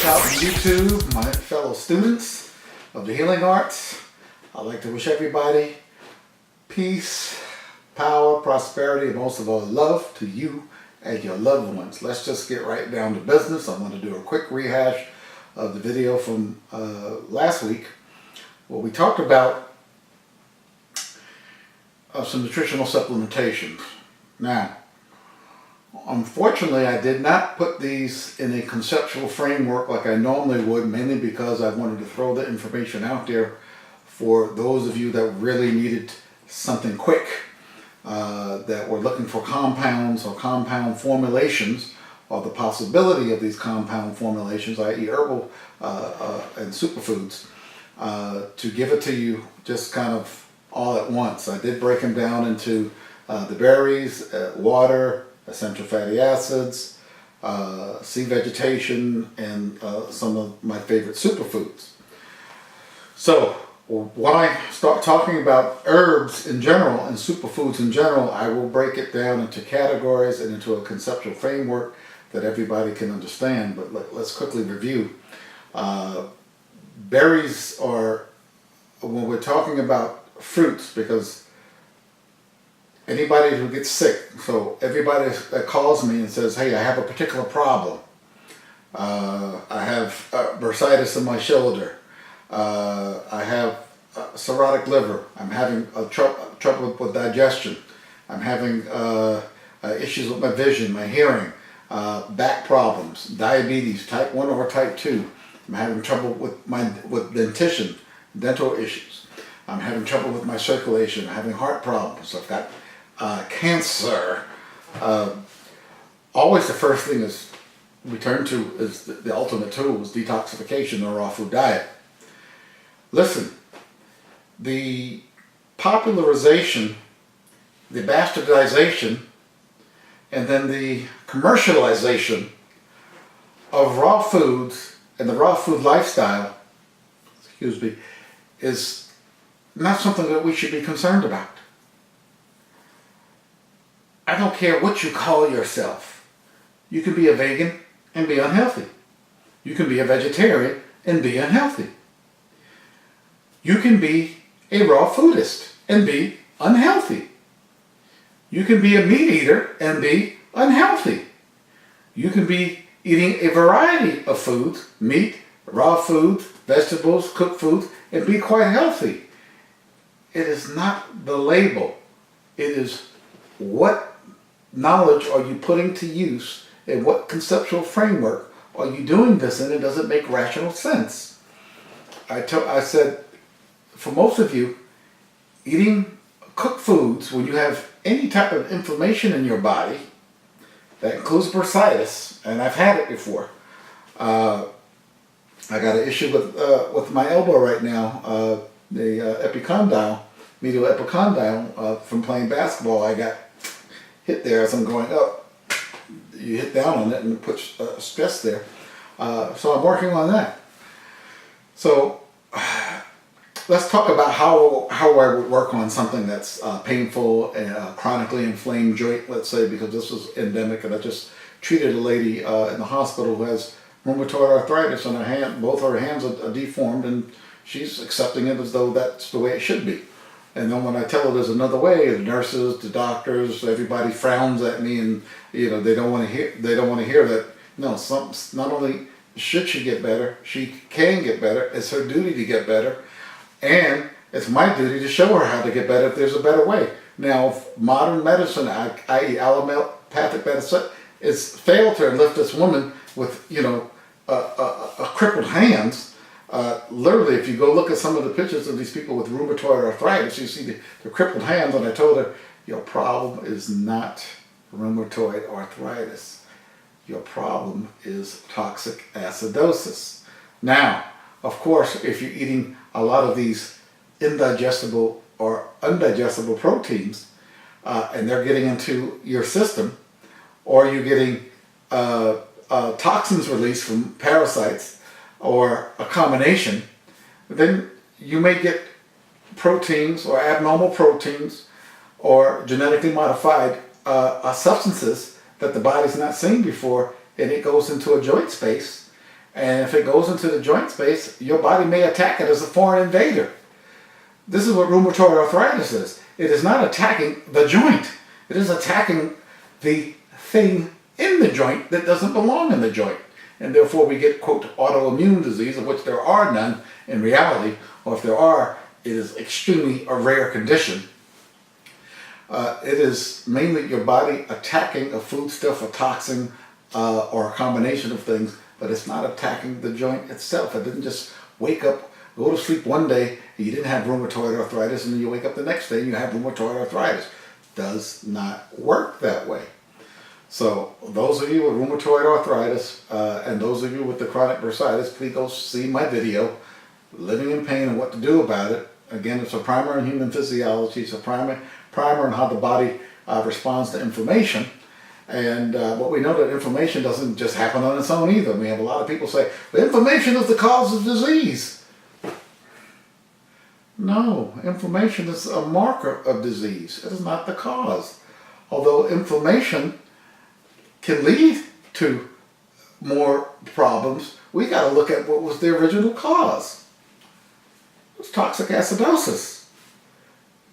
out on YouTube, my fellow students of the healing arts. I'd like to wish everybody peace, power, prosperity, and most of all love to you and your loved ones. Let's just get right down to business. I want to do a quick rehash of the video from last week where we talked about some nutritional supplementations. Now, unfortunately, I did not put these in a conceptual framework like I normally would, mainly because I wanted to throw the information out there for those of you that really needed something quick, that were looking for compounds or compound formulations, or the possibility of these compound formulations, i.e. herbal and superfoods, to give it to you just kind of all at once. I did break them down into the berries, water, essential fatty acids, sea vegetation, and some of my favorite superfoods. So when I start talking about herbs in general and superfoods in general, I will break it down into categories and into a conceptual framework that everybody can understand. But let's quickly review. Berries are, when we're talking about fruits, because anybody who gets sick, so everybody that calls me and says, hey, I have a particular problem. I have bursitis in my shoulder. I have cirrhotic liver. I'm having trouble with digestion. I'm having issues with my vision, my hearing, back problems, diabetes, type 1 or type 2. I'm having trouble with dentition, dental issues. I'm having trouble with my circulation. I'm having heart problems. I've got cancer. Always the first thing is we turn to is the ultimate tool is detoxification or raw food diet. Listen, the popularization, the bastardization, and then the commercialization of raw foods and the raw food lifestyle, is not something that we should be concerned about. I don't care what you call yourself. You can be a vegan and be unhealthy. You can be a vegetarian and be unhealthy. You can be a raw foodist and be unhealthy. You can be a meat eater and be unhealthy. You can be eating a variety of foods, meat, raw foods, vegetables, cooked foods, and be quite healthy. It is not the label. It is what knowledge are you putting to use and what conceptual framework are you doing this in? It doesn't make rational sense. I said, for most of you, eating cooked foods when you have any type of inflammation in your body, that includes bursitis, and I've had it before. I got an issue with my elbow right now, the epicondyle, medial epicondyle, from playing basketball. I got hit there as I'm going up. You hit down on it and it puts stress there. So I'm working on that. So let's talk about how I would work on something that's painful and chronically inflamed joint, let's say, because this was endemic, and I just treated a lady in the hospital who has rheumatoid arthritis on her hand. Both her hands are deformed, and she's accepting it as though that's the way it should be. And then when I tell her there's another way, the nurses, the doctors, everybody frowns at me, and they don't want to hear that. No, not only should she get better, she can get better. It's her duty to get better. And it's my duty to show her how to get better if there's a better way. Now, modern medicine, i.e. allopathic medicine, has failed to lift this woman with, crippled hands. Literally, if you go look at some of the pictures of these people with rheumatoid arthritis, you see the crippled hands, and I told her, your problem is not rheumatoid arthritis. Your problem is toxic acidosis. Now, of course, if you're eating a lot of these indigestible or undigestible proteins, and they're getting into your system, or you're getting toxins released from parasites, or a combination, then you may get proteins or abnormal proteins or genetically modified substances that the body's not seen before, and it goes into a joint space And if it goes into the joint space, your body may attack it as a foreign invader. This is what rheumatoid arthritis is. It is not attacking the joint. It is attacking the thing in the joint that doesn't belong in the joint. And therefore we get, quote, autoimmune disease, of which there are none in reality, or if there are, it is extremely a rare condition. It is mainly your body attacking a foodstuff, a toxin, or a combination of things, but it's not attacking the joint itself. It didn't just wake up, go to sleep one day, and you didn't have rheumatoid arthritis, and then you wake up the next day and you have rheumatoid arthritis. Does not work that way. So those of you with rheumatoid arthritis, and those of you with the chronic bursitis, please go see my video, Living in Pain and What to Do About It. Again, it's a primer in human physiology. It's a primer on how the body responds to inflammation. And what we know that inflammation doesn't just happen on its own either. We have a lot of people say, well, inflammation is the cause of disease. No, inflammation is a marker of disease. It is not the cause. Although inflammation can lead to more problems, we got to look at what was the original cause. It was toxic acidosis.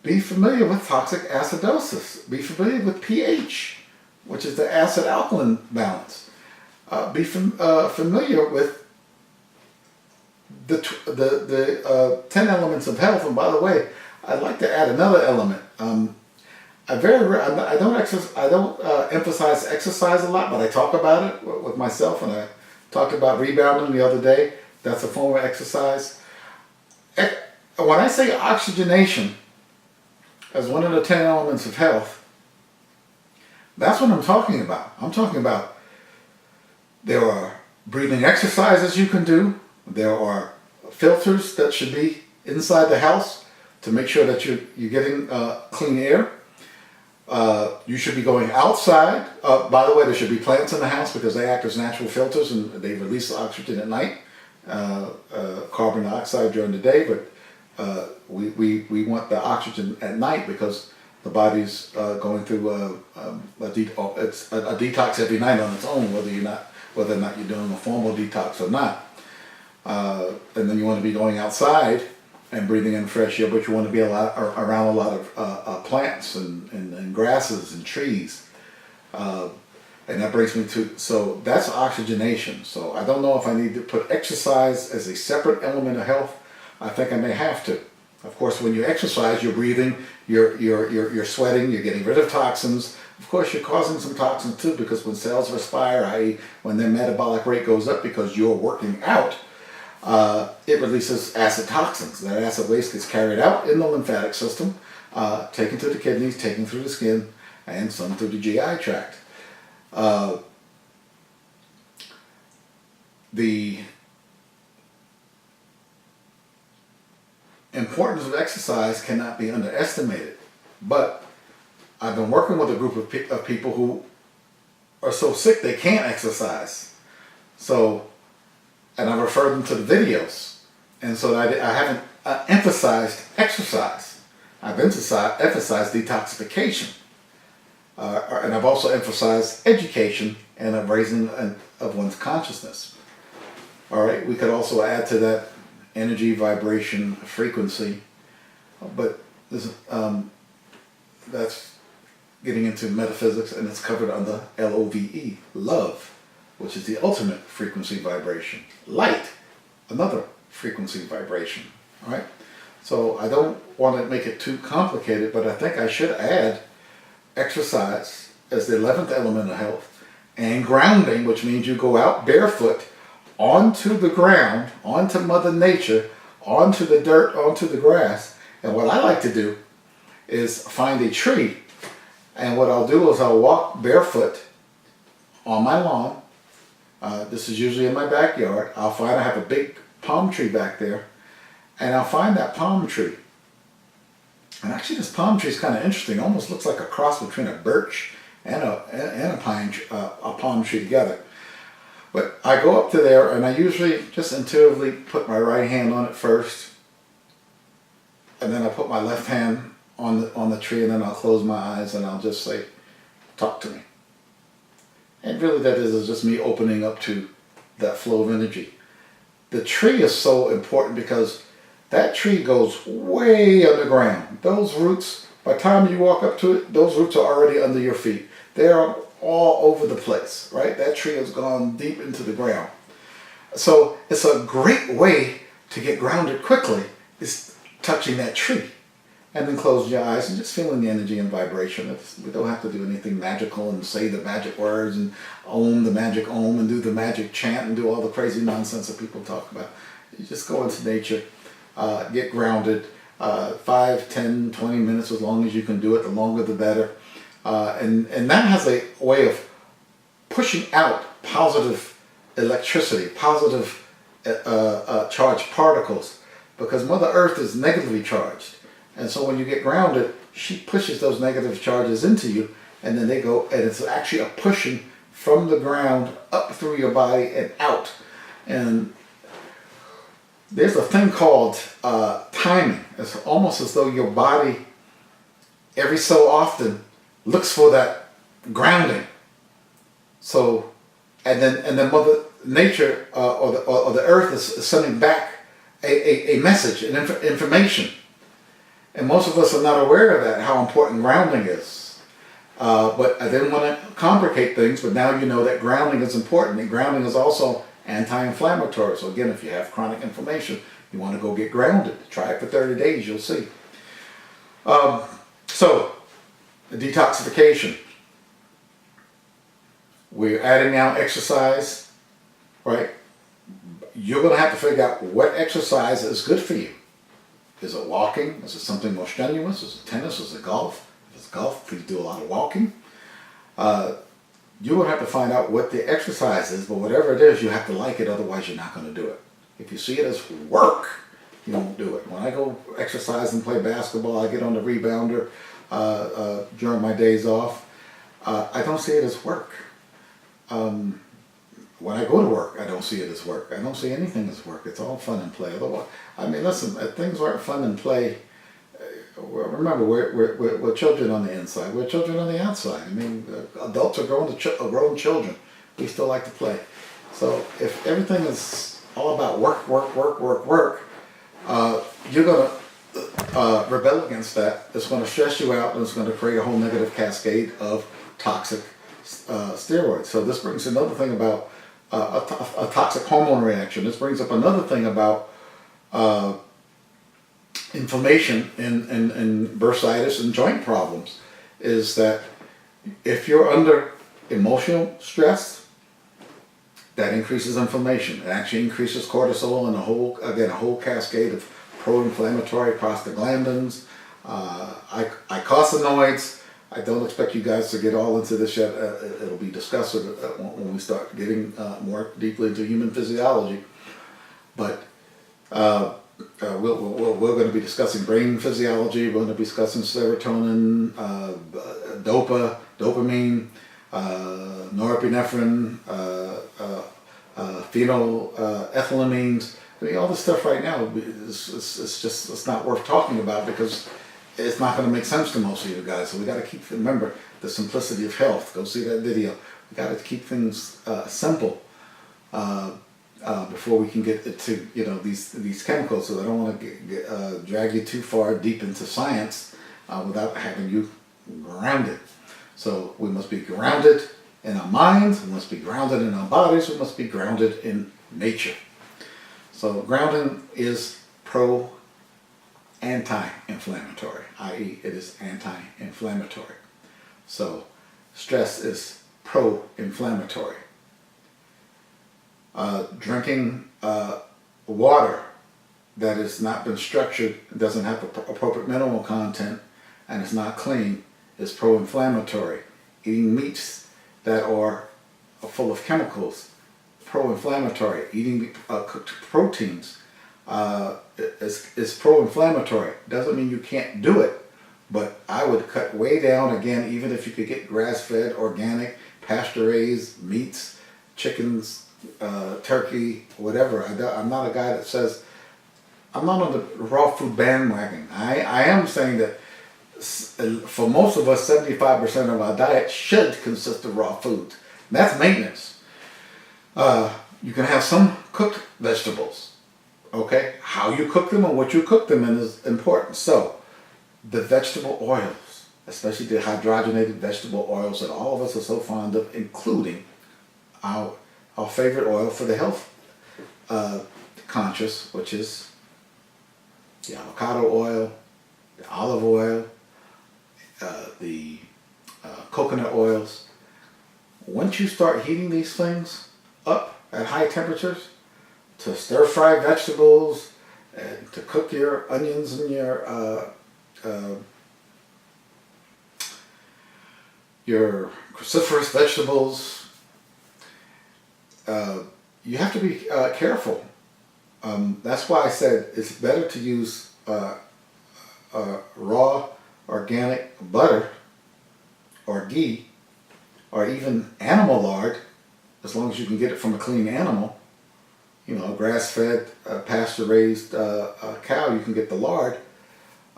Be familiar with toxic acidosis. Be familiar with pH, which is the acid-alkaline balance. Be familiar with the 10 elements of health. And by the way, I'd like to add another element. I don't emphasize exercise a lot, but I talk about it with myself, and I talked about rebounding the other day. That's a form of exercise. When I say oxygenation as one of the 10 elements of health, that's what I'm talking about. I'm talking about there are breathing exercises you can do. There are filters that should be inside the house to make sure that you're getting clean air. You should be going outside. By the way, there should be plants in the house because they act as natural filters and they release oxygen at night, carbon dioxide during the day, but we want the oxygen at night because the body's going through a detox every night on its own, whether or not you're doing a formal detox or not. And then you want to be going outside and breathing in fresh air, but you want to be around a lot of plants and grasses and trees. And that brings me to, so that's oxygenation. So I don't know if I need to put exercise as a separate element of health. I think I may have to. Of course, when you exercise, you're breathing, you're sweating, you're getting rid of toxins. Of course, you're causing some toxins too, because when cells respire, i.e. when their metabolic rate goes up because you're working out, it releases acid toxins. That acid waste gets carried out in the lymphatic system, taken to the kidneys, taken through the skin, and some through the GI tract. The importance of exercise cannot be underestimated, but I've been working with a group of people who are so sick they can't exercise. And I refer them to the videos. And so I haven't emphasized exercise. I've emphasized detoxification. And I've also emphasized education and a raising of one's consciousness. All right, we could also add to that energy, vibration, frequency. But that's getting into metaphysics, and it's covered under LOVE, love, which is the ultimate frequency vibration. Light, another frequency vibration. All right? So I don't want to make it too complicated, but I think I should add exercise as the 11th element of health, and grounding, which means you go out barefoot onto the ground, onto Mother Nature, onto the dirt, onto the grass. And what I like to do is find a tree, and what I'll do is I'll walk barefoot on my lawn. This is usually in my backyard. I have a big palm tree back there, and I'll find that palm tree. And actually this palm tree is kind of interesting. It almost looks like a cross between a birch and a palm tree together. But I go up to there, and I usually just intuitively put my right hand on it first, and then I put my left hand on the tree, and then I'll close my eyes and I'll just say, talk to me. And really that is just me opening up to that flow of energy. The tree is so important because that tree goes way underground. Those roots, by the time you walk up to it, those roots are already under your feet. They are all over the place, right? That tree has gone deep into the ground. So it's a great way to get grounded quickly, is touching that tree. And then close your eyes and just feeling the energy and vibration. We don't have to do anything magical and say the magic words and ohm the magic ohm and do the magic chant and do all the crazy nonsense that people talk about. You just go into nature, get grounded, 5, 10, 20 minutes, as long as you can do it, the longer the better. And that has a way of pushing out positive electricity, positive charged particles, because Mother Earth is negatively charged. And so when you get grounded, she pushes those negative charges into you, and then they go, and it's actually a pushing from the ground up through your body and out. And there's a thing called timing. It's almost as though your body, every so often, looks for that grounding. So, and then Mother Nature or the Earth is sending back a message, an information. And most of us are not aware of that, how important grounding is. But I didn't want to complicate things, but now you know that grounding is important. And grounding is also anti-inflammatory. So again, if you have chronic inflammation, you want to go get grounded. Try it for 30 days, you'll see. So, the detoxification. We're adding now exercise, right? You're going to have to figure out what exercise is good for you. Is it walking? Is it something more strenuous? Is it tennis? Is it golf? If it's golf, please do a lot of walking. You will have to find out what the exercise is, but whatever it is, you have to like it, otherwise you're not going to do it. If you see it as work, you won't do it. When I go exercise and play basketball, I get on the rebounder during my days off. I don't see it as work. When I go to work, I don't see it as work. I don't see anything as work. It's all fun and play. Otherwise, I mean, listen, if things aren't fun and play, remember, we're children on the inside. We're children on the outside. I mean, adults are grown children. We still like to play. So if everything is all about work, you're going to rebel against that. It's going to stress you out, and it's going to create a whole negative cascade of toxic steroids. So this brings another thing about a toxic hormone reaction. This brings up another thing about inflammation and bursitis and joint problems, is that if you're under emotional stress, that increases inflammation. It actually increases cortisol and a whole cascade of pro-inflammatory prostaglandins, icosanoids. I don't expect you guys to get all into this yet. It'll be discussed when we start getting more deeply into human physiology. But we're going to be discussing brain physiology. We're going to be discussing serotonin, dopamine, norepinephrine, phenylethylamines. I mean, all this stuff right now it's not worth talking about, because it's not going to make sense to most of you guys. So we got to remember the simplicity of health. Go see that video. We got to keep things simple before we can get to these chemicals. So I don't want to drag you too far deep into science without having you grounded. So we must be grounded in our minds. We must be grounded in our bodies. We must be grounded in nature. So grounding is anti-inflammatory, i.e. it is anti-inflammatory. So stress is pro-inflammatory. Drinking water that has not been structured, doesn't have appropriate mineral content, and is not clean is pro-inflammatory. Eating meats that are full of chemicals, pro-inflammatory. Eating cooked proteins is pro-inflammatory. Doesn't mean you can't do it, but I would cut way down again, even if you could get grass-fed, organic, pasture-raised meats, chickens, turkey, whatever. I'm not a guy that says, I'm not on the raw food bandwagon. I am saying that for most of us, 75% of our diet should consist of raw foods. That's maintenance. You can have some cooked vegetables. Okay? How you cook them and what you cook them in is important. So, the vegetable oils, especially the hydrogenated vegetable oils that all of us are so fond of, including our favorite oil for the health conscious, which is the avocado oil, the olive oil, the coconut oils. Once you start heating these things up at high temperatures to stir fry vegetables and to cook your onions and your cruciferous vegetables, you have to be careful. That's why I said it's better to use raw organic butter or ghee or even animal lard, as long as you can get it from a clean animal. You know, grass-fed, pasture-raised cow, you can get the lard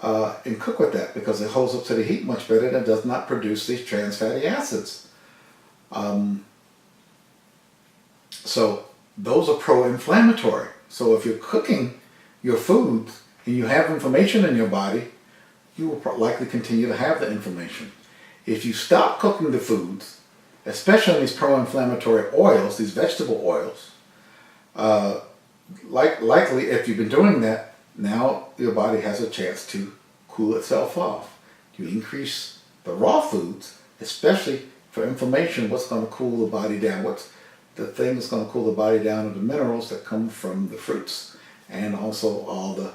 and cook with that because it holds up to the heat much better and it does not produce these trans fatty acids. So those are pro-inflammatory. So if you're cooking your foods and you have inflammation in your body, you will likely continue to have the inflammation. If you stop cooking the foods, especially these pro-inflammatory oils, these vegetable oils, likely if you've been doing that, now your body has a chance to cool itself off. You increase the raw foods, especially for inflammation. What's going to cool the body down? What's the thing that's going to cool the body down are the minerals that come from the fruits, and also all the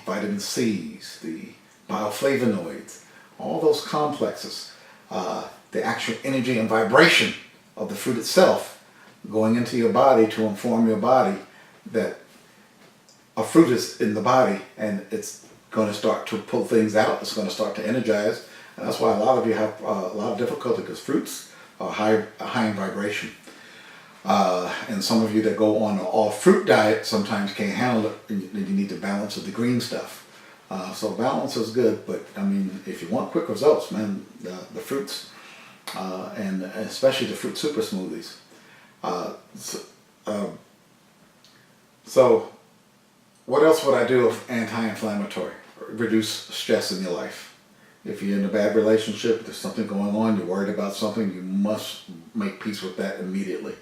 vitamin C's, the bioflavonoids, all those complexes, the actual energy and vibration of the fruit itself going into your body to inform your body that a fruit is in the body and it's going to start to pull things out, it's going to start to energize. And that's why a lot of you have a lot of difficulty, because fruits are high in vibration. And some of you that go on an all-fruit diet sometimes can't handle it, and you need to balance with the green stuff. So balance is good, but I mean, if you want quick results, man, the fruits, and especially the fruit super smoothies. So what else would I do of anti-inflammatory? Reduce stress in your life. If you're in a bad relationship, there's something going on, you're worried about something, you must make peace with that immediately.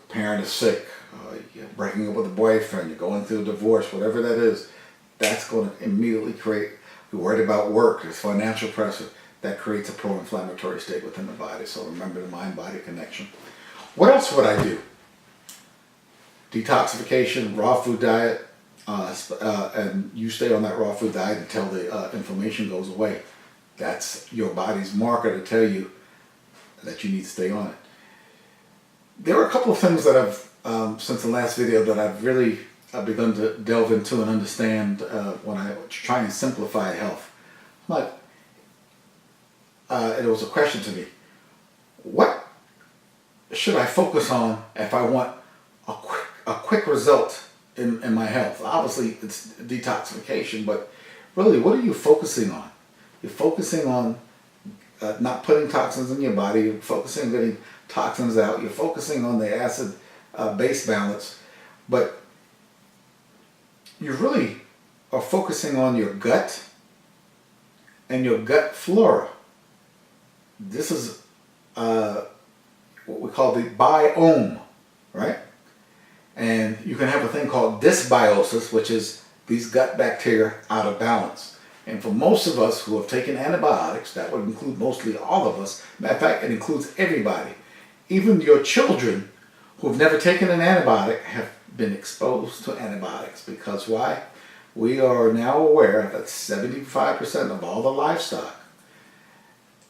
Parent is sick, you're breaking up with a boyfriend, you're going through a divorce, whatever that is, that's going to immediately create, you're worried about work, there's financial pressure, that creates a pro-inflammatory state within the body. So remember the mind-body connection. What else would I do? Detoxification, raw food diet, and you stay on that raw food diet until the inflammation goes away. That's your body's marker to tell you that you need to stay on it. There are a couple of things that I've, since the last video, that I've really begun to delve into and understand when I try and simplify health. Like, it was a question to me. What should I focus on if I want a quick result in my health? Obviously, it's detoxification, but really, what are you focusing on? You're focusing on not putting toxins in your body. You're focusing on getting toxins out. You're focusing on the acid base balance, but you really are focusing on your gut and your gut flora. This is what we call the biome, right? And you can have a thing called dysbiosis, which is these gut bacteria out of balance. And for most of us who have taken antibiotics, that would include mostly all of us. Matter of fact, it includes everybody. Even your children who have never taken an antibiotic have been exposed to antibiotics. Because why? We are now aware that 75% of all the livestock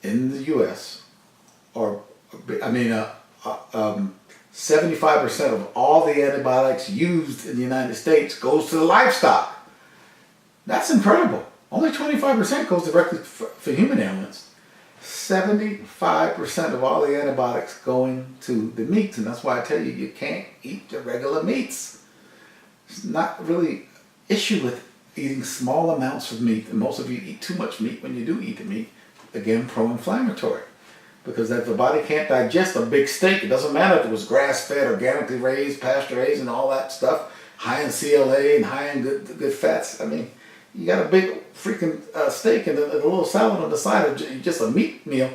in the U.S. or 75% of all the antibiotics used in the United States goes to the livestock. That's incredible. Only 25% goes directly for human ailments. 75% of all the antibiotics going to the meats, and that's why I tell you, you can't eat the regular meats. It's not really issue with eating small amounts of meat, and most of you eat too much meat when you do eat the meat. Again, pro-inflammatory. Because if the body can't digest a big steak, it doesn't matter if it was grass-fed, organically raised, pasture-raised, and all that stuff, high in CLA and high in good fats. I mean, you got a big freaking steak and a little salad on the side of just a meat meal.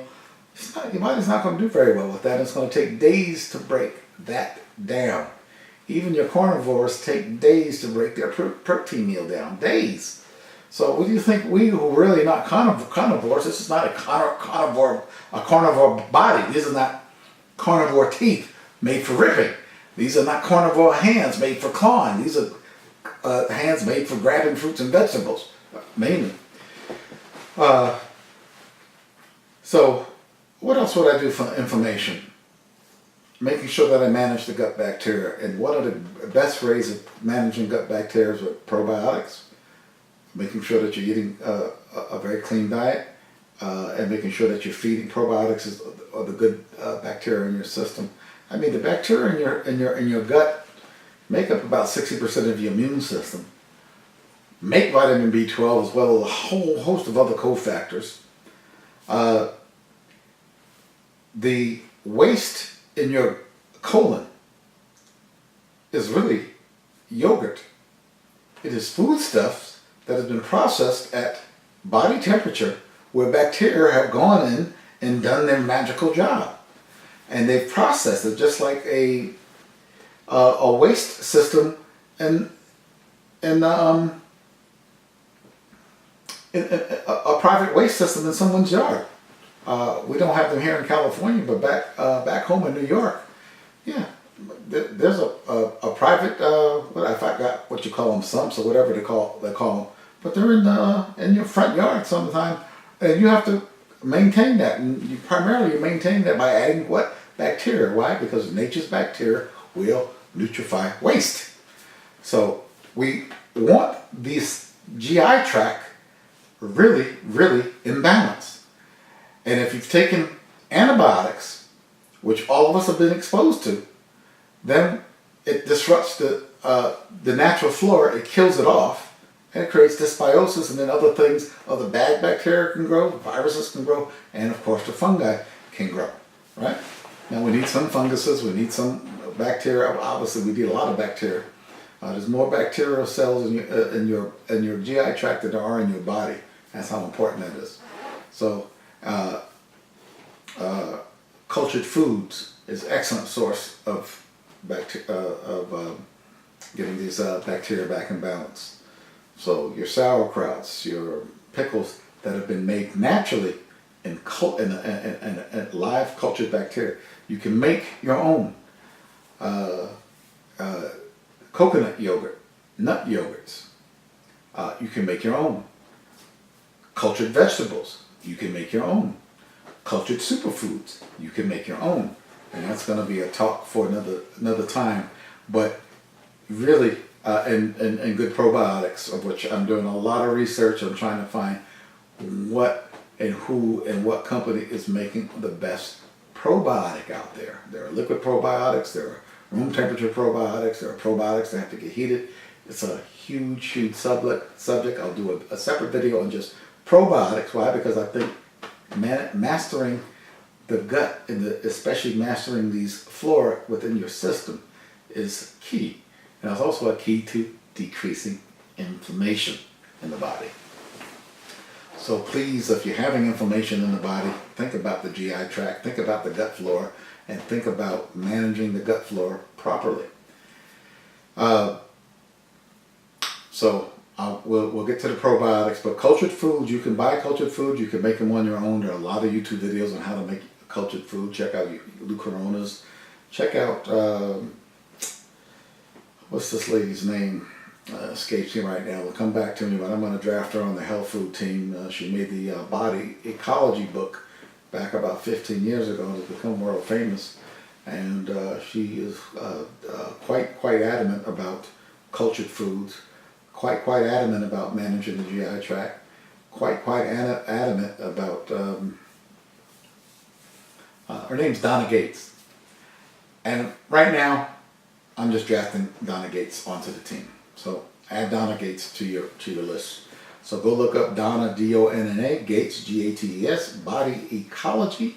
Your body's not going to do very well with that. It's going to take days to break that down. Even your carnivores take days to break their protein meal down. Days. So what do you think we who are really not carnivores, this is not a carnivore body. These are not carnivore teeth made for ripping. These are not carnivore hands made for clawing. These are hands made for grabbing fruits and vegetables, mainly. So what else would I do for inflammation? Making sure that I manage the gut bacteria. And one of the best ways of managing gut bacteria is with probiotics. Making sure that you're eating a very clean diet, and making sure that you're feeding probiotics or the good bacteria in your system. I mean, the bacteria in your gut make up about 60% of your immune system. Make vitamin B12 as well as a whole host of other cofactors. The waste in your colon is really yogurt. It is foodstuffs that has been processed at body temperature where bacteria have gone in and done their magical job. And they've processed it just like a waste system in a private waste system in someone's yard. We don't have them here in California, but back home in New York, yeah, there's a private, I forgot what you call them, sumps or whatever they call them, but they're in your front yard sometime, and you have to maintain that, and you primarily maintain that by adding what? Bacteria. Why? Because nature's bacteria will nutrify waste. So we want this GI tract really, really in balance. And if you've taken antibiotics, which all of us have been exposed to, then it disrupts the natural flora, it kills it off, and it creates dysbiosis, and then other things, other bad bacteria can grow, viruses can grow, and of course the fungi can grow, right? Now we need some funguses, we need some bacteria, obviously we need a lot of bacteria. There's more bacterial cells in your GI tract than there are in your body. That's how important that is. So cultured foods is an excellent source of getting these bacteria back in balance. So your sauerkrauts, your pickles that have been made naturally in live cultured bacteria, you can make your own. Coconut yogurt, nut yogurts, you can make your own. Cultured vegetables, you can make your own. Cultured superfoods, you can make your own. And that's going to be a talk for another time. But really, and good probiotics, of which I'm doing a lot of research. I'm trying to find what and who and what company is making the best probiotic out there. There are liquid probiotics, there are room temperature probiotics, there are probiotics that have to get heated. It's a huge, huge subject. I'll do a separate video on just probiotics. Why? Because I think mastering the gut, and especially mastering these flora within your system, is key. And it's also a key to decreasing inflammation in the body. So please, if you're having inflammation in the body, think about the GI tract, think about the gut flora, and think about managing the gut flora properly. We'll get to the probiotics, but cultured foods, you can buy cultured foods, you can make them on your own. There are a lot of YouTube videos on how to make cultured food. Check out Lou Corona's. Check out, what's this lady's name? Escapes me right now. It'll come back to me, but I'm going to draft her on the health food team. She made the body ecology book back about 15 years ago, and has become world famous. And she is quite adamant about cultured foods, quite adamant about managing the GI tract, quite adamant about, her name's Donna Gates. And right now, I'm just drafting Donna Gates onto the team. So add Donna Gates to your list. So go look up Donna, D-O-N-N-A, Gates, G-A-T-E-S, Body Ecology.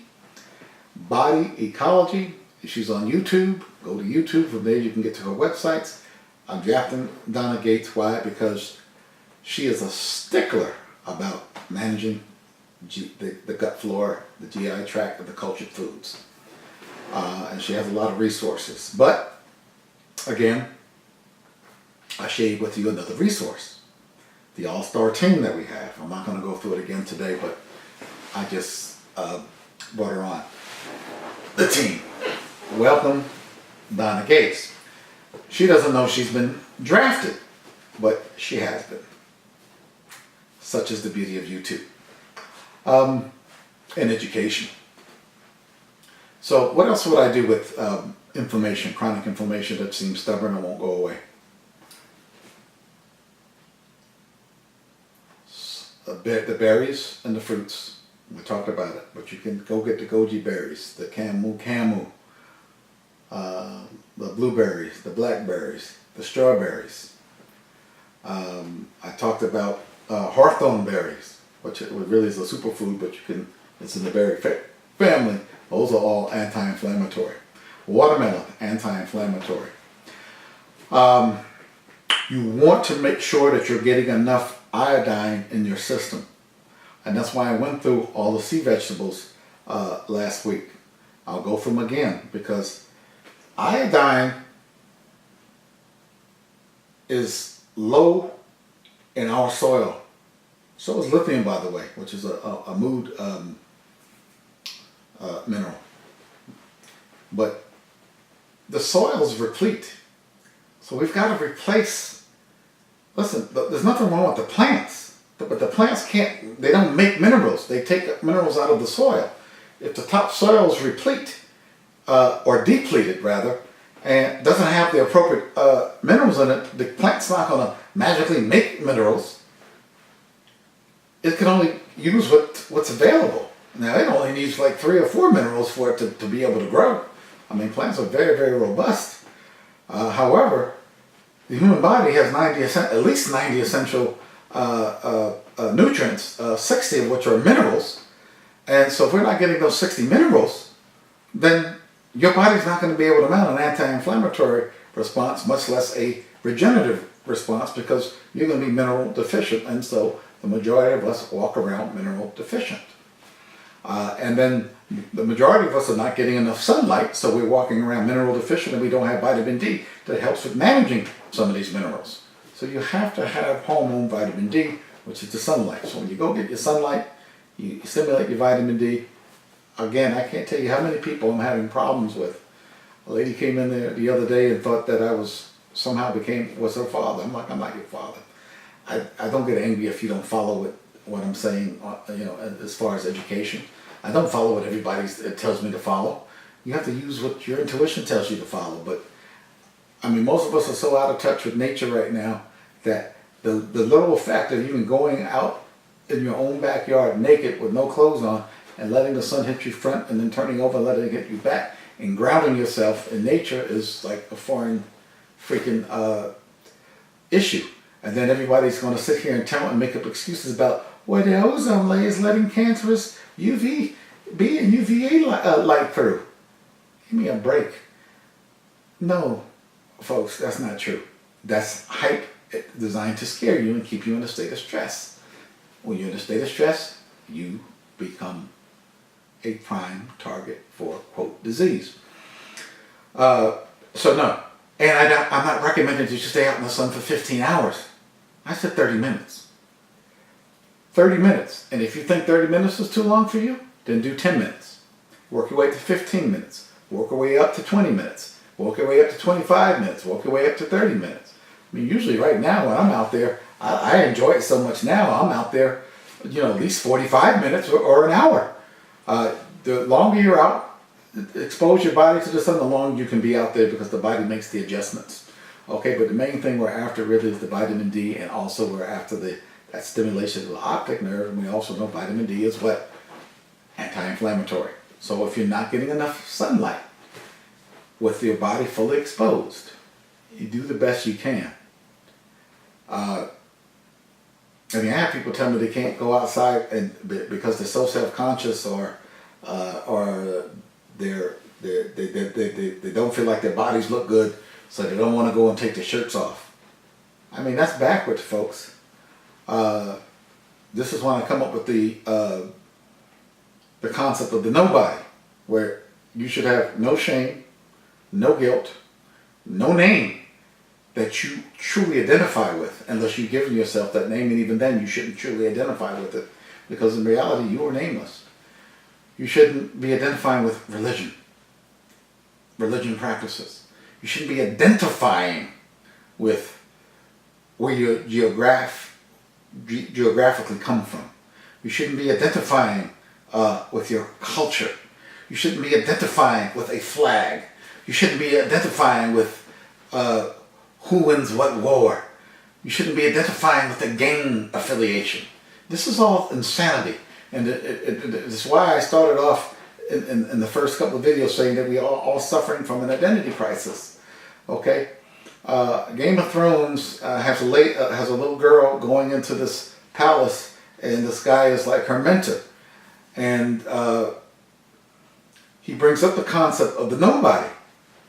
Body Ecology. She's on YouTube. Go to YouTube. From there you can get to her websites. I'm drafting Donna Gates. Why? Because she is a stickler about managing the gut flora, the GI tract of the cultured foods. And she has a lot of resources. But, again, I shared with you another resource. The all-star team that we have. I'm not going to go through it again today, but I just brought her on. The team. Welcome, Donna Gates. She doesn't know she's been drafted, but she has been. Such is the beauty of YouTube. And education. So what else would I do with inflammation, chronic inflammation that seems stubborn and won't go away? The berries and the fruits. We talked about it, but you can go get the goji berries, the camu, the blueberries, the blackberries, the strawberries. I talked about hawthorn berries, which really is a superfood, but it's in the berry family. Those are all anti-inflammatory. Watermelon, anti-inflammatory. You want to make sure that you're getting enough iodine in your system. And that's why I went through all the sea vegetables last week. I'll go through them again because iodine is low in our soil. So is lithium, by the way, which is a mood mineral. But the soil is replete. So we've got to replace. Listen, there's nothing wrong with the plants. But the plants they don't make minerals. They take minerals out of the soil. If the top soil is replete, or depleted rather, and doesn't have the appropriate minerals in it, the plant's not going to magically make minerals. It can only use what's available. Now it only needs like 3 or 4 minerals for it to be able to grow. I mean, plants are very, very robust. However, the human body has at least 90 essential nutrients, 60 of which are minerals. And so if we're not getting those 60 minerals, then your body's not going to be able to mount an anti-inflammatory response, much less a regenerative response, because you're going to be mineral deficient. And so the majority of us walk around mineral deficient. And then the majority of us are not getting enough sunlight, so we're walking around mineral deficient and we don't have vitamin D that helps with managing some of these minerals. So you have to have hormone vitamin D, which is the sunlight. So when you go get your sunlight, you stimulate your vitamin D. Again, I can't tell you how many people I'm having problems with. A lady came in there the other day and thought that I was her father. I'm like, I'm not your father. I don't get angry if you don't follow what I'm saying, as far as education. I don't follow what everybody tells me to follow. You have to use what your intuition tells you to follow. But I mean, most of us are so out of touch with nature right now that the literal fact of even going out in your own backyard naked with no clothes on and letting the sun hit you front and then turning over and letting it hit you back and grounding yourself in nature is like a foreign freaking issue. And then everybody's going to sit here and make up excuses about where the ozone layer is letting cancerous UVB and UVA light through. Give me a break. No, folks, that's not true. That's hype designed to scare you and keep you in a state of stress. When you're in a state of stress, you become a prime target for, quote, disease. So no. And I'm not recommending that you stay out in the sun for 15 hours. I said 30 minutes. 30 minutes. And if you think 30 minutes is too long for you, then do 10 minutes. Work your way to 15 minutes. Work your way up to 20 minutes. Work your way up to 25 minutes. Work your way up to 30 minutes. I mean, usually right now when I'm out there, I enjoy it so much now, I'm out there, at least 45 minutes or an hour. The longer you're out, expose your body to the sun, the longer you can be out there because the body makes the adjustments. Okay, but the main thing we're after really is the vitamin D, and also we're after that stimulation of the optic nerve, and we also know vitamin D is what? Anti-inflammatory. So if you're not getting enough sunlight with your body fully exposed, you do the best you can. I have people tell me they can't go outside because they're so self-conscious or they don't feel like their bodies look good, so they don't want to go and take their shirts off. I mean, that's backwards, folks. This is when I come up with the concept of the nobody, where you should have no shame, no guilt, no name that you truly identify with, unless you've given yourself that name, and even then you shouldn't truly identify with it, because in reality you are nameless. You shouldn't be identifying with religion practices. You shouldn't be identifying with where you geographically come from. You shouldn't be identifying with your culture. You shouldn't be identifying with a flag. You shouldn't be identifying with who wins what war. You shouldn't be identifying with a gang affiliation. This is all insanity. And it's why I started off in the first couple of videos saying that we are all suffering from an identity crisis. Okay? Game of Thrones has a little girl going into this palace, and this guy is like her mentor. And he brings up the concept of the nobody.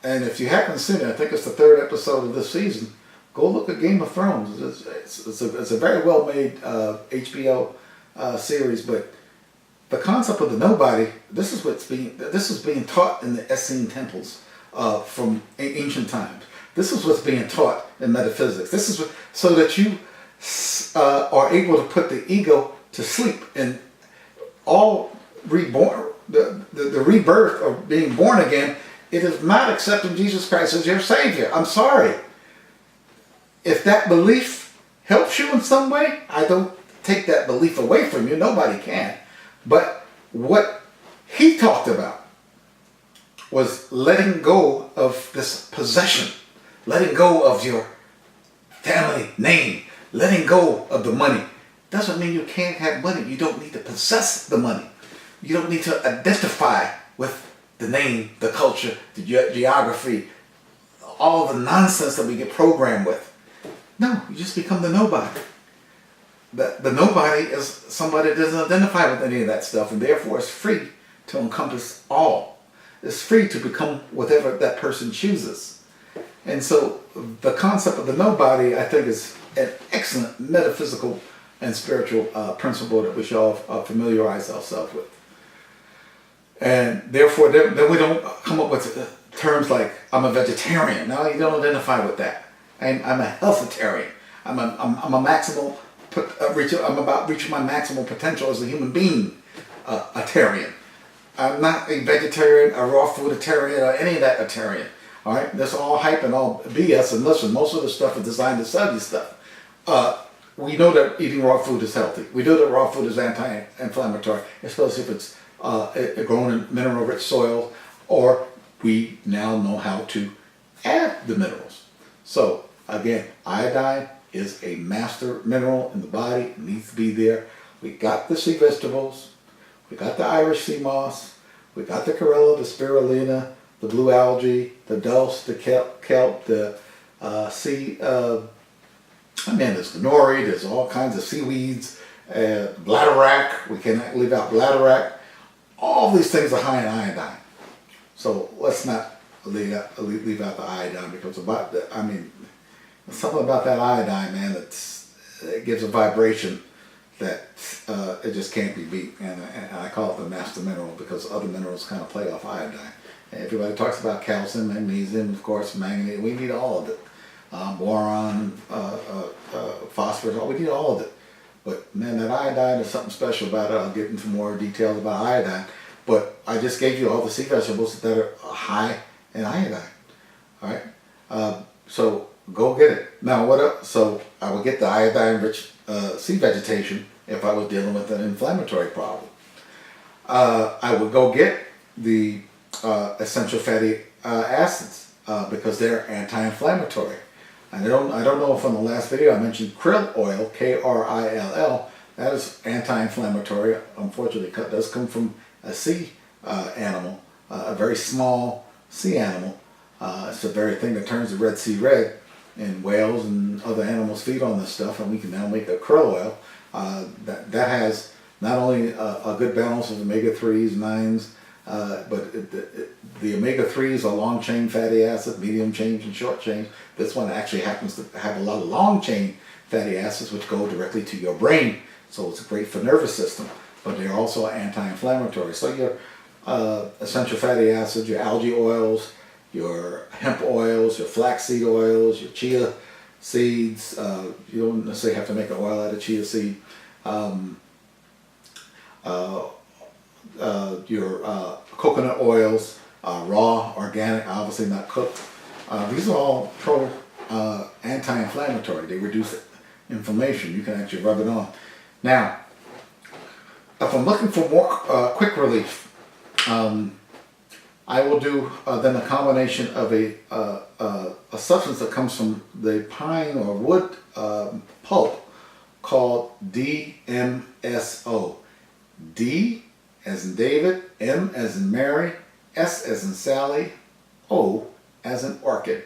And if you haven't seen it, I think it's the 3rd episode of this season, go look at Game of Thrones. It's a very well made HBO series, but the concept of the nobody, this is being taught in the Essene temples from ancient times. This is what's being taught in metaphysics. This is so that you are able to put the ego to sleep, and all reborn, the rebirth of being born again. It is not accepting Jesus Christ as your Savior. I'm sorry. If that belief helps you in some way, I don't take that belief away from you. Nobody can. But what he talked about was letting go of this possession, letting go of your family name, letting go of the money. Doesn't mean you can't have money. You don't need to possess the money. You don't need to identify with the name, the culture, the geography, all the nonsense that we get programmed with. No, you just become the nobody. The nobody is somebody that doesn't identify with any of that stuff, and therefore is free to encompass all. It's free to become whatever that person chooses. And so the concept of the nobody, I think, is an excellent metaphysical and spiritual principle that we should all familiarize ourselves with. And therefore, then we don't come up with terms like, I'm a vegetarian. No, you don't identify with that. I'm a healthitarian. I'm about reaching my maximal potential as a human being, a tarian. I'm not a vegetarian, a raw fooditarian, or any of that atarian. All right, that's all hype and all BS. And listen, most of the stuff is designed to sell you stuff. We know that eating raw food is healthy. We know that raw food is anti-inflammatory, especially if it's grown in mineral-rich soil, or we now know how to add the minerals. So again, iodine is a master mineral in the body. It needs to be there. We got the sea vegetables, we got the Irish sea moss, we got the chlorella, the spirulina, the blue algae, the dulse, the kelp, the there's the nori, there's all kinds of seaweeds, bladderwrack, we cannot leave out bladderwrack. All these things are high in iodine. So let's not leave out the iodine, because something about that iodine, man, it gives a vibration that it just can't be beat. And I call it the master mineral, because other minerals kind of play off iodine. And everybody talks about calcium, magnesium, of course, manganese. We need all of it. Boron, phosphorus, we need all of it. But man, that iodine is something special about it. I'll get into more details about iodine. But I just gave you all the sea vegetables that are high in iodine. All right. So go get it. Now what else? So I would get the iodine-rich sea vegetation if I was dealing with an inflammatory problem. I would go get the essential fatty acids because they're anti-inflammatory. I don't know if on the last video I mentioned krill oil, Krill. That is anti-inflammatory. Unfortunately, it does come from a sea animal, a very small sea animal. It's the very thing that turns the Red Sea red, and whales and other animals feed on this stuff, and we can now make a krill oil that has not only a good balance of omega-3s, 9s, The omega-3s are long-chain fatty acids, medium chain and short chain. This one actually happens to have a lot of long-chain fatty acids which go directly to your brain. So it's great for nervous system, but they're also anti-inflammatory. So your essential fatty acids, your algae oils, your hemp oils, your flaxseed oils, your chia seeds. You don't necessarily have to make an oil out of chia seed. Your coconut oils, raw, organic, obviously not cooked. These are all anti-inflammatory. They reduce inflammation. You can actually rub it on. Now, if I'm looking for more quick relief, I will do then a combination of a substance that comes from the pine or wood pulp called DMSO. D as in David, M as in Mary, S as in Sally, O as in orchid.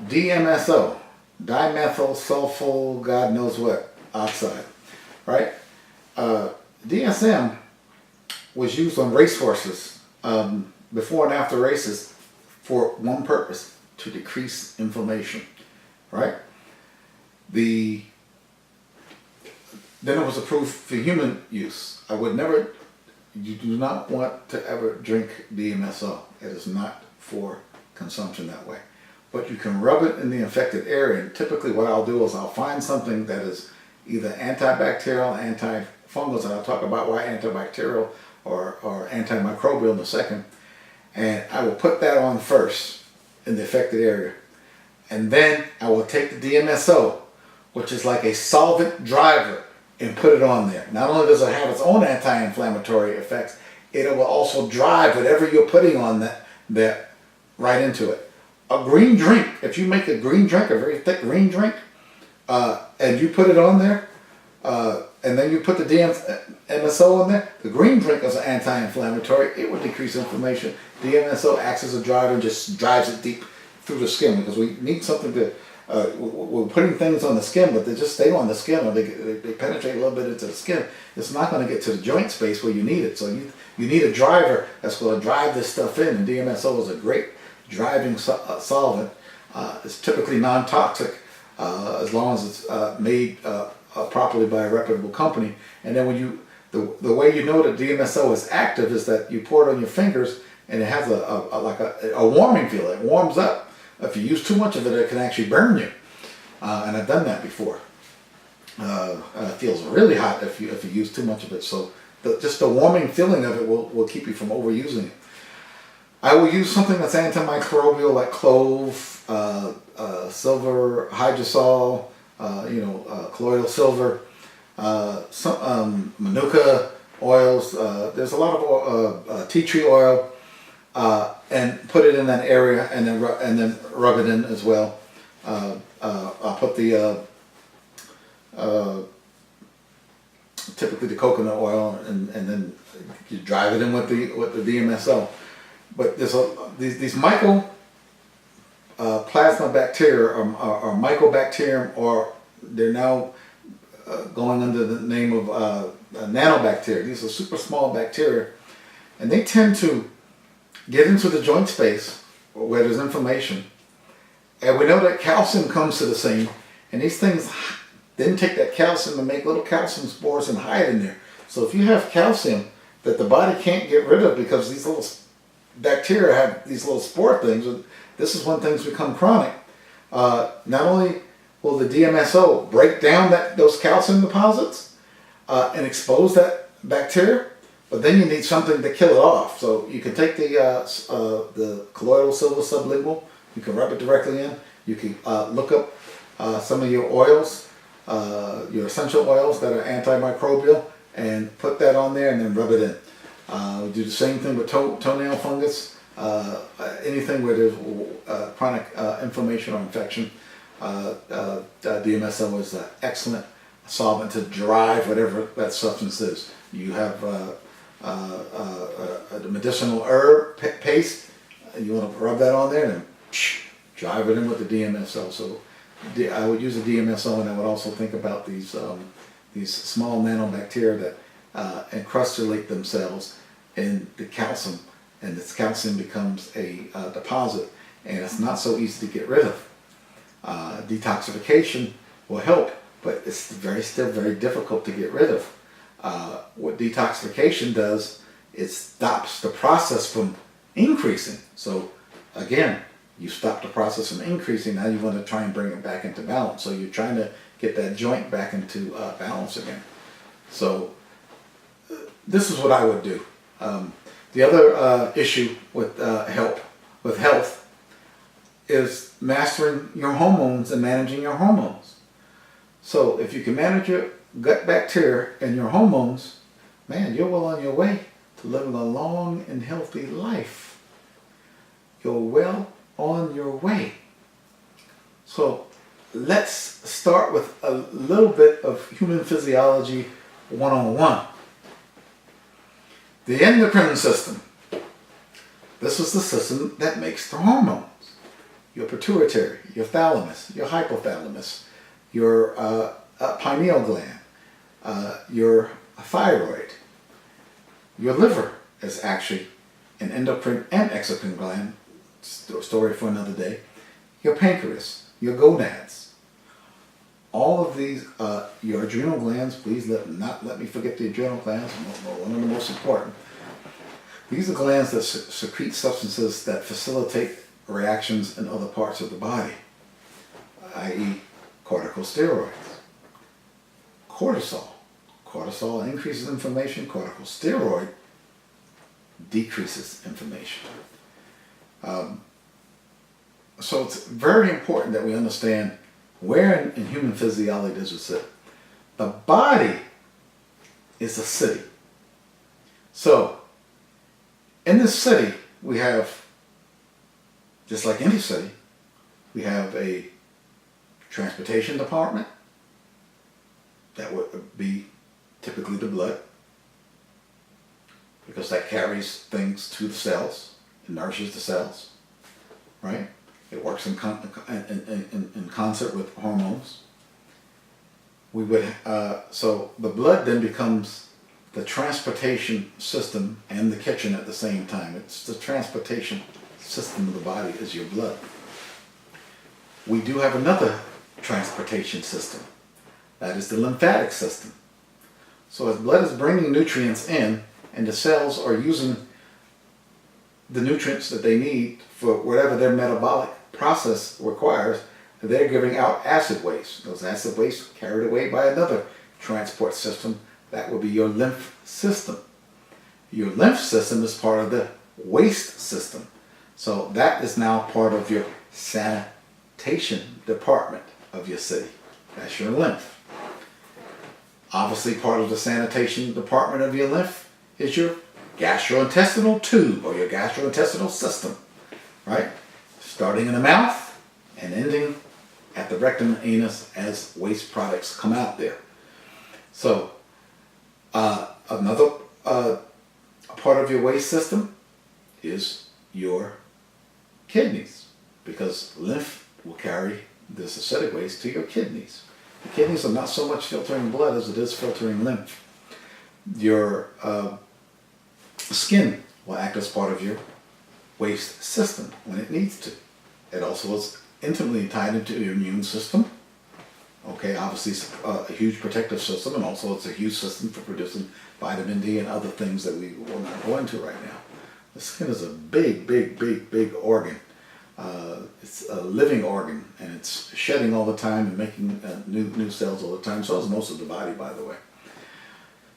DMSO, dimethyl sulfo, God knows what, oxide, right? DSM was used on racehorses before and after races for one purpose, to decrease inflammation, right? Then it was approved for human use. You do not want to ever drink DMSO. It is not for consumption that way. But you can rub it in the infected area, and typically what I'll do is I'll find something that is either antibacterial, antifungal, and I'll talk about why antibacterial or antimicrobial in a second, and I will put that on first in the affected area. And then I will take the DMSO, which is like a solvent driver, and put it on there. Not only does it have its own anti-inflammatory effects, it will also drive whatever you're putting on that right into it. A green drink, if you make a green drink, a very thick green drink, and you put it on there, and then you put the DMSO in there, the green drink is anti-inflammatory. It will decrease inflammation. DMSO acts as a driver and just drives it deep through the skin, because we need something to, we're putting things on the skin, but they just stay on the skin, or they penetrate a little bit into the skin. It's not going to get to the joint space where you need it. So you need a driver that's going to drive this stuff in, and DMSO is a great driving solvent. It's typically non-toxic as long as it's made properly by a reputable company. And then when the way you know that DMSO is active is that you pour it on your fingers, and it has a warming feel. It warms up. If you use too much of it, it can actually burn you. And I've done that before. It feels really hot if you use too much of it. So just the warming feeling of it will keep you from overusing it. I will use something that's antimicrobial, like clove, silver hydrosol, colloidal silver, some manuka oils. There's a lot of tea tree oil, and put it in that area, and then rub it in as well. I'll put the typically the coconut oil, and then you drive it in with the DMSO. But there's these mycoplasma bacteria or mycobacterium, or they're now going under the name of nanobacteria. These are super small bacteria, and they tend to get into the joint space where there's inflammation. And we know that calcium comes to the scene, and these things then take that calcium and make little calcium spores and hide in there. So if you have calcium that the body can't get rid of because these little bacteria have these little spore things, this is when things become chronic. Not only will the DMSO break down those calcium deposits and expose that bacteria, but then you need something to kill it off. So you can take the colloidal silver sublingual, you can rub it directly in. You can look up some of your oils, your essential oils that are antimicrobial, and put that on there and then rub it in. We do the same thing with toenail fungus, anything where there's chronic inflammation or infection. DMSO is an excellent solvent to drive whatever that substance is. You have the medicinal herb paste, and you want to rub that on there and drive it in with the DMSO. So I would use a DMSO, and I would also think about these small nanobacteria that encrustulate themselves in the calcium, and this calcium becomes a deposit, and it's not so easy to get rid of. Detoxification will help, but it's still very difficult to get rid of. What detoxification does, it stops the process from increasing. So again, you stop the process from increasing, now you want to try and bring it back into balance. So you're trying to get that joint back into balance again. So this is what I would do. The other issue with health is mastering your hormones and managing your hormones. So if you can manage your gut bacteria and your hormones, man, you're well on your way to living a long and healthy life. You're well on your way. So let's start with a little bit of human physiology 101. The endocrine system. This is the system that makes the hormones. Your pituitary, your thalamus, your hypothalamus, your pineal gland, your thyroid. Your liver is actually an endocrine and exocrine gland, story for another day. Your pancreas, your gonads. All of these, your adrenal glands, please not let me forget the adrenal glands, one of the most important. These are glands that secrete substances that facilitate reactions in other parts of the body, i.e. corticosteroids. Cortisol. Cortisol increases inflammation. Corticosteroid decreases inflammation. So it's very important that we understand where in human physiology does it sit. The body is a city. So in this city, we have, just like any city, we have a transportation department. That would be typically the blood, because that carries things to the cells, it nourishes the cells, right? It works in concert with hormones. So the blood then becomes the transportation system and the kitchen at the same time. It's the transportation system of the body is your blood. We do have another transportation system. That is the lymphatic system. So as blood is bringing nutrients in, and the cells are using the nutrients that they need for whatever their metabolic process requires, they're giving out acid waste. Those acid waste carried away by another transport system. That would be your lymph system. Your lymph system is part of the waste system. So that is now part of your sanitation department of your city. That's your lymph. Obviously, part of the sanitation department of your lymph is your gastrointestinal tube or your gastrointestinal system, right? Starting in the mouth and ending at the rectum and anus as waste products come out there. So another part of your waste system is your kidneys, because lymph will carry this acidic waste to your kidneys. The kidneys are not so much filtering blood as it is filtering lymph. Your skin will act as part of your waste system when it needs to. It also is intimately tied into your immune system. Okay, obviously it's a huge protective system, and also it's a huge system for producing vitamin D and other things that we will not go into right now. The skin is a big organ. It's a living organ, and it's shedding all the time and making new cells all the time. So is most of the body, by the way.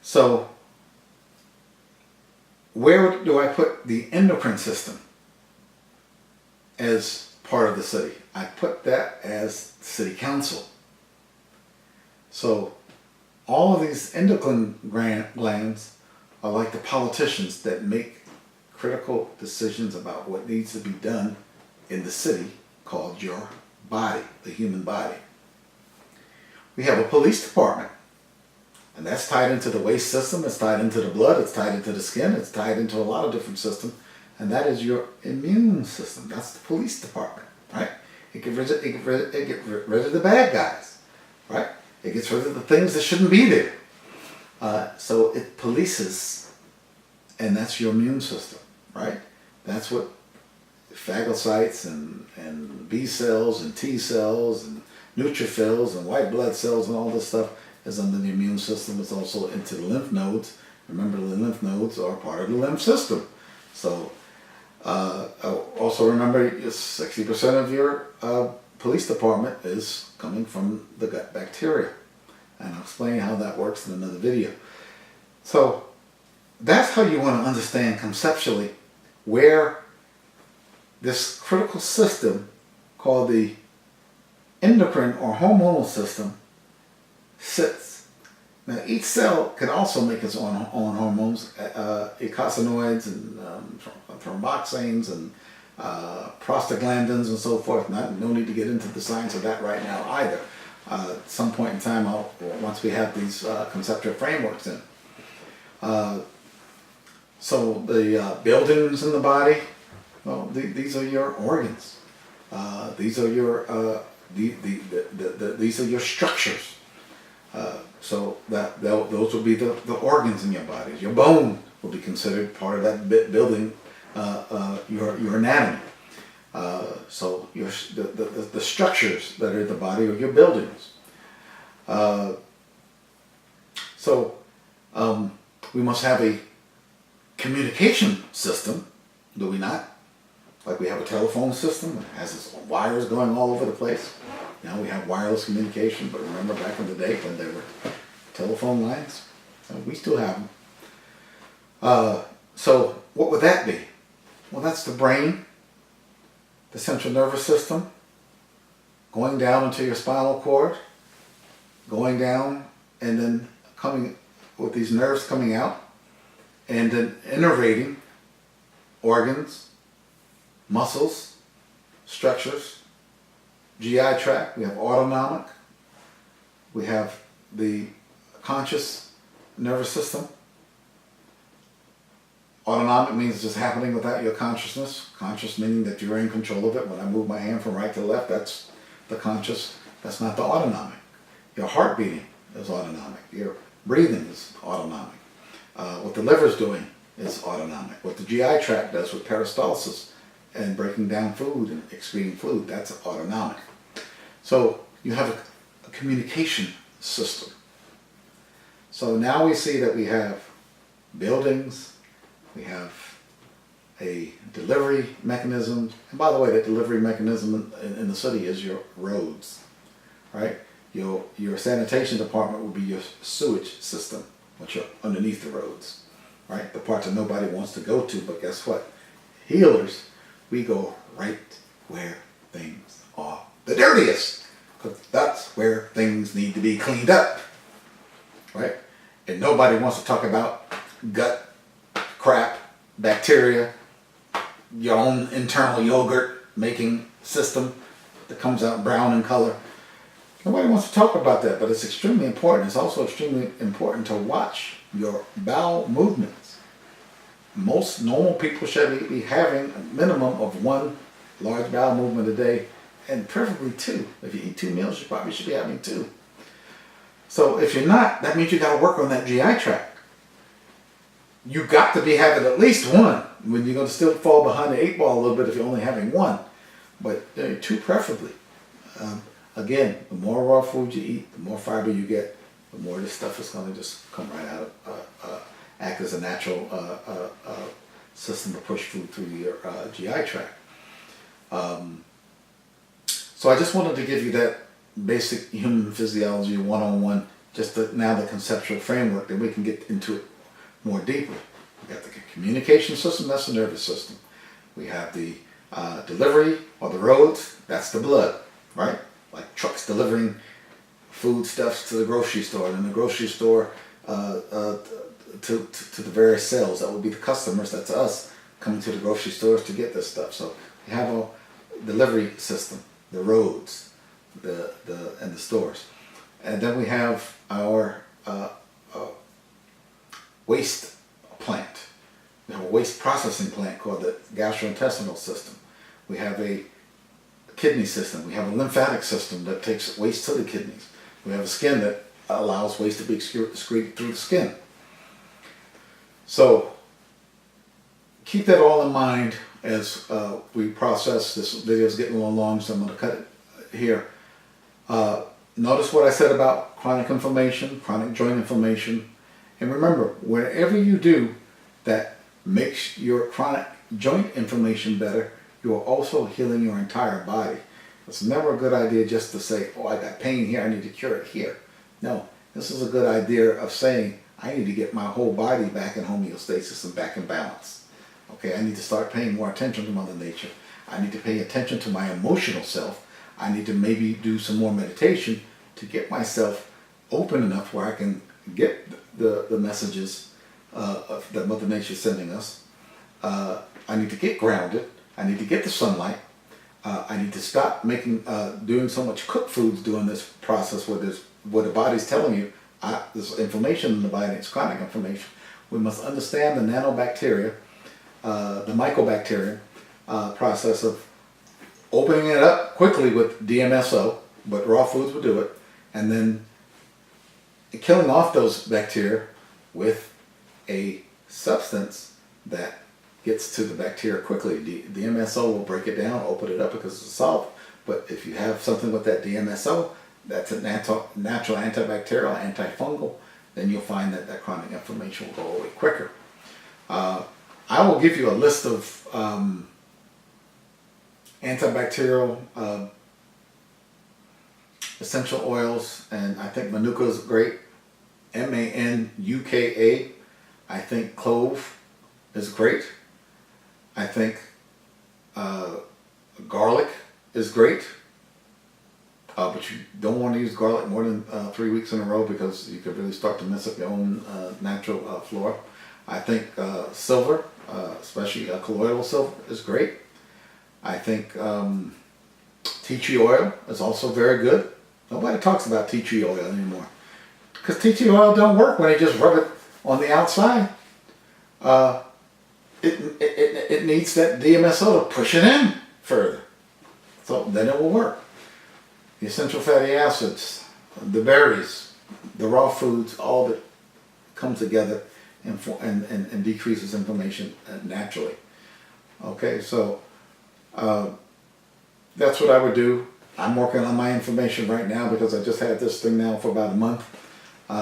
So where do I put the endocrine system as part of the city? I put that as city council. So all of these endocrine glands are like the politicians that make critical decisions about what needs to be done in the city, called your body, the human body. We have a police department, and that's tied into the waste system, it's tied into the blood, it's tied into the skin, it's tied into a lot of different systems, and that is your immune system. That's the police department, right? It gets rid of the bad guys, right? It gets rid of the things that shouldn't be there. So it polices and that's your immune system, right? That's what phagocytes and B cells and T cells and neutrophils and white blood cells and all this stuff is under the immune system. It's also into the lymph nodes. Remember, the lymph nodes are part of the lymph system. So also remember, 60% of your police department is coming from the gut bacteria. And I'll explain how that works in another video. So that's how you want to understand conceptually where this critical system called the endocrine or hormonal system sits. Now, each cell can also make its own hormones, eicosanoids and thromboxanes and prostaglandins and so forth. No need to get into the science of that right now either. At some point in time, once we have these conceptual frameworks in. So the buildings in the body, well, these are your organs. These are your these are your structures. So those will be the organs in your body. Your bone will be considered part of that building, your anatomy. So the structures that are the body are your buildings. We must have a communication system, do we not? Like we have a telephone system that has its wires going all over the place. Now we have wireless communication, but remember back in the day when there were telephone lines? We still have them. So what would that be? Well, that's the brain, the central nervous system, going down into your spinal cord, going down and then coming with these nerves coming out, and then innervating organs, muscles, structures, GI tract. We have autonomic. We have the conscious nervous system. Autonomic means it's just happening without your consciousness. Conscious meaning that you're in control of it. When I move my hand from right to left, that's the conscious. That's not the autonomic. Your heart beating is autonomic. Your breathing is autonomic. What the liver is doing is autonomic. What the GI tract does with peristalsis and breaking down food and excreting fluid, that's autonomic. So you have a communication system. So now we see that we have buildings, we have a delivery mechanism. And by the way, that delivery mechanism in the city is your roads, right? Your sanitation department will be your sewage system, which are underneath the roads, right? The part that nobody wants to go to, but guess what? Healers, we go right where things are the dirtiest, because that's where things need to be cleaned up, right? And nobody wants to talk about gut crap, bacteria, your own internal yogurt making system that comes out brown in color. Nobody wants to talk about that, but it's extremely important. It's also extremely important to watch your bowel movements. Most normal people should be having a minimum of one large bowel movement a day, and preferably two. If you eat 2 meals, you probably should be having 2. So if you're not, that means you got to work on that GI tract. You got to be having at least one. When you're going to still fall behind the 8 ball a little bit if you're only having 1, but 2 preferably. Again, the more raw food you eat, the more fiber you get, the more this stuff is going to just come right out of, act as a natural system to push food through your GI tract. So I just wanted to give you that basic human physiology 101, just now the conceptual framework, then we can get into it more deeply. We got the communication system, that's the nervous system. We have the delivery or the roads, that's the blood, right? Like trucks delivering foodstuffs to the grocery store, and in the grocery store to the various cells. That would be the customers, that's us, coming to the grocery stores to get this stuff. So we have a delivery system, the roads, and the stores. And then we have our waste plant. We have a waste processing plant called the gastrointestinal system. We have a kidney system. We have a lymphatic system that takes waste to the kidneys. We have a skin that allows waste to be excreted through the skin. So keep that all in mind as we process. This video is getting a little long, so I'm going to cut it here. Notice what I said about chronic inflammation, chronic joint inflammation. And remember, wherever you do that makes your chronic joint inflammation better, you are also healing your entire body. It's never a good idea just to say, oh, I got pain here, I need to cure it here. No, this is a good idea of saying, I need to get my whole body back in homeostasis and back in balance. Okay, I need to start paying more attention to Mother Nature. I need to pay attention to my emotional self. I need to maybe do some more meditation to get myself open enough where I can get the messages that Mother Nature is sending us. I need to get grounded. I need to get the sunlight. I need to stop doing so much cooked foods during this process where the body's telling you there's inflammation in the body, it's chronic inflammation. We must understand the nanobacteria, the mycobacterium process of opening it up quickly with DMSO, but raw foods will do it, and then killing off those bacteria with a substance that gets to the bacteria quickly. DMSO will break it down, open it up because it's a solvent. But if you have something with that DMSO, that's a natural antibacterial, antifungal, then you'll find that that chronic inflammation will go away quicker. I will give you a list of antibacterial essential oils, and I think Manuka is great. MANUKA. I think clove is great. I think garlic is great, but you don't want to use garlic more than 3 weeks in a row because you could really start to mess up your own natural flora. I think silver, especially colloidal silver, is great. I think tea tree oil is also very good. Nobody talks about tea tree oil anymore because tea tree oil don't work when you just rub it on the outside. It needs that DMSO to push it in further, so then it will work. The essential fatty acids, the berries, the raw foods, all of it comes together and decreases inflammation naturally. Okay, so that's what I would do. I'm working on my inflammation right now because I just had this thing now for about a month, you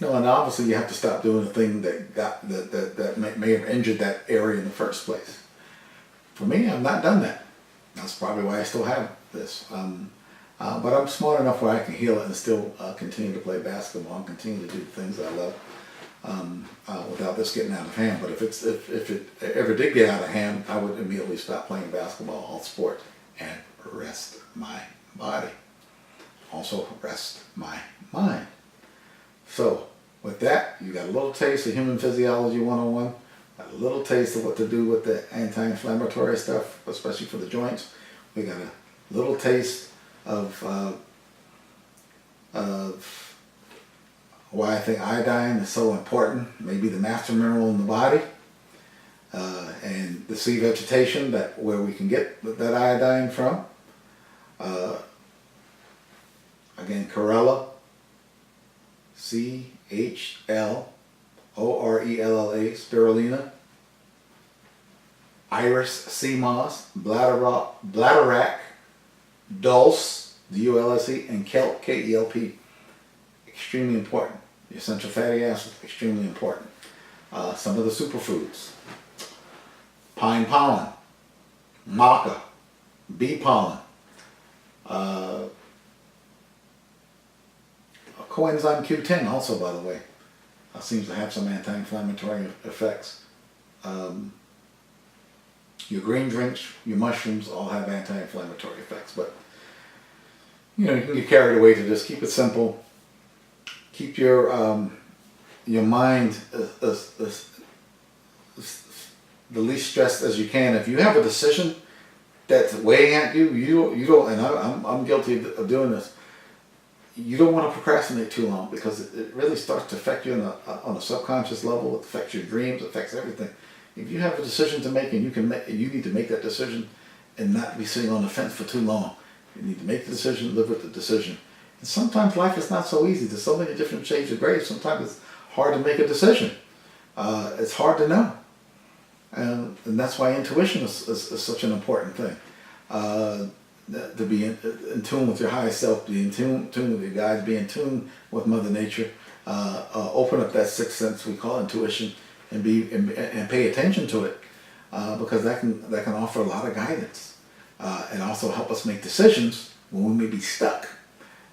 know, and obviously you have to stop doing the thing that may have injured that area in the first place. For me, I've not done that. That's probably why I still have this. But I'm smart enough where I can heal it and still continue to play basketball and continue to do the things I love without this getting out of hand. But if it ever did get out of hand, I would immediately stop playing basketball, all sport, and rest my body. Also rest my mind. So with that, you got a little taste of Human Physiology 101, got a little taste of what to do with the anti-inflammatory stuff, especially for the joints. We got a little taste of why I think iodine is so important, maybe the master mineral in the body, and the sea vegetation where we can get that iodine from. Again, Chlorella, CHLORELLA, spirulina, iris sea moss, bladderwrack, dulse, DULSE, and kelp, KELP. Extremely important. The essential fatty acids, extremely important. Some of the superfoods: pine pollen, maca, bee pollen, coenzyme Q10 also, by the way, seems to have some anti-inflammatory effects. Your green drinks, your mushrooms all have anti-inflammatory effects, but you know, you can get carried away to just keep it simple. Keep your mind the least stressed as you can. If you have a decision that's weighing at you, you don't, and I'm guilty of doing this. You don't want to procrastinate too long because it really starts to affect you on a subconscious level. It affects your dreams, it affects everything. If you have a decision to make and you need to make that decision and not be sitting on the fence for too long. You need to make the decision, live with the decision. And sometimes life is not so easy. There's so many different shades of gray. Sometimes it's hard to make a decision. It's hard to know. And that's why intuition is such an important thing. To be in tune with your higher self, be in tune with your guides, be in tune with Mother Nature. Open up that sixth sense we call intuition, and pay attention to it, because that can offer a lot of guidance, and also help us make decisions when we may be stuck.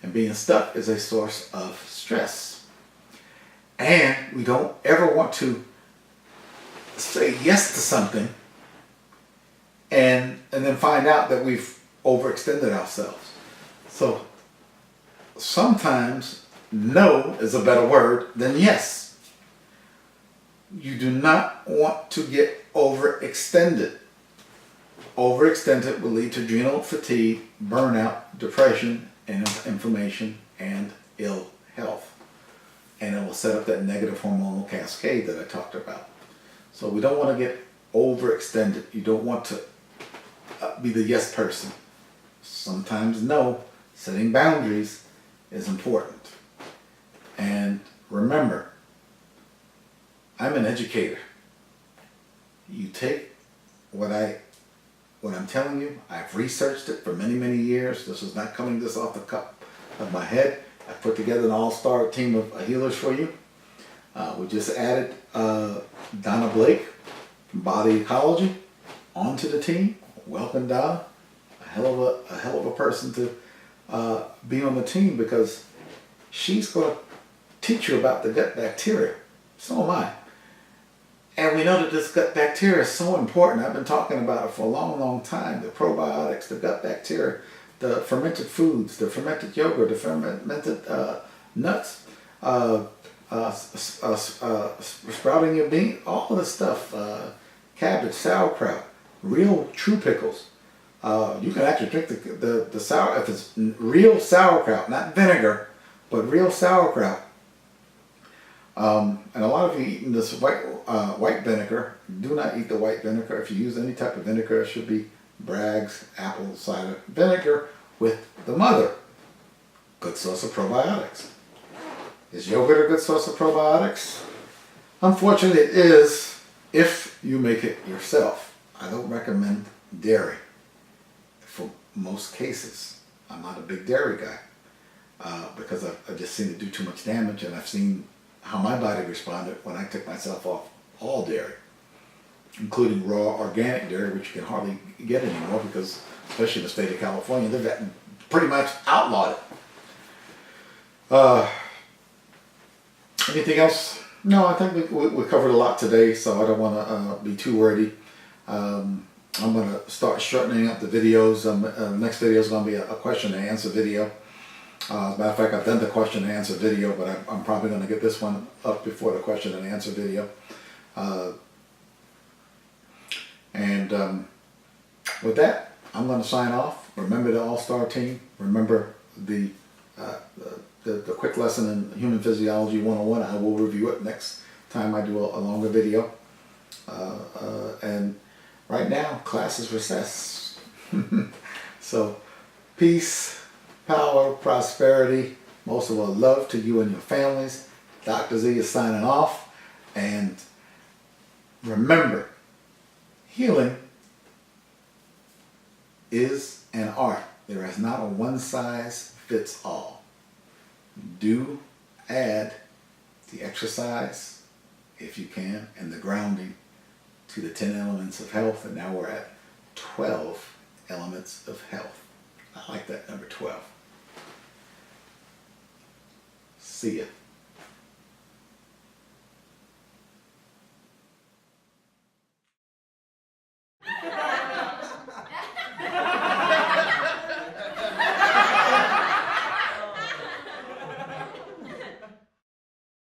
And being stuck is a source of stress. And we don't ever want to say yes to something and then find out that we've overextended ourselves. So sometimes no is a better word than yes. You do not want to get overextended. Overextended will lead to adrenal fatigue, burnout, depression, and inflammation, and ill health. And it will set up that negative hormonal cascade that I talked about. So we don't want to get overextended. You don't want to be the yes person. Sometimes no. Setting boundaries is important. And remember, I'm an educator. You take what I'm telling you. I've researched it for many, many years. This is not coming just off the cup of my head. I put together an all-star team of healers for you. We just added Donna Blake from Body Ecology onto the team. Welcome, Donna. A hell of a person to be on the team, because she's going to teach you about the gut bacteria. So am I. And we know that this gut bacteria is so important. I've been talking about it for a long, long time. The probiotics, the gut bacteria, the fermented foods, the fermented yogurt, the fermented nuts, sprouting your bean, all of this stuff, cabbage, sauerkraut, real true pickles. You can actually drink the sour, if it's real sauerkraut, not vinegar, but real sauerkraut. And a lot of you eating this white vinegar. Do not eat the white vinegar. If you use any type of vinegar, it should be Bragg's apple cider vinegar with the mother. Good source of probiotics. Is yogurt a good source of probiotics? Unfortunately, it is if you make it yourself. I don't recommend dairy for most cases. I'm not a big dairy guy because I've just seen it do too much damage, and I've seen how my body responded when I took myself off all dairy, including raw organic dairy, which you can hardly get anymore because, especially in the state of California, they've pretty much outlawed it. Anything else? No, I think we covered a lot today, so I don't want to be too wordy. I'm going to start shortening up the videos. Next video is going to be a question and answer video. As a matter of fact, I've done the question and answer video, but I'm probably going to get this one up before the question and answer video. With that, I'm going to sign off. Remember the all-star team. Remember the quick lesson in Human Physiology 101. I will review it next time I do a longer video. And right now, class is recessed. So, peace, power, prosperity, most of all love to you and your families. Dr. Z is signing off. And remember, healing is an art. There is not a one size fits all. Do add the exercise, if you can, and the grounding to the 10 elements of health. And now we're at 12 elements of health. I like that number 12. See ya.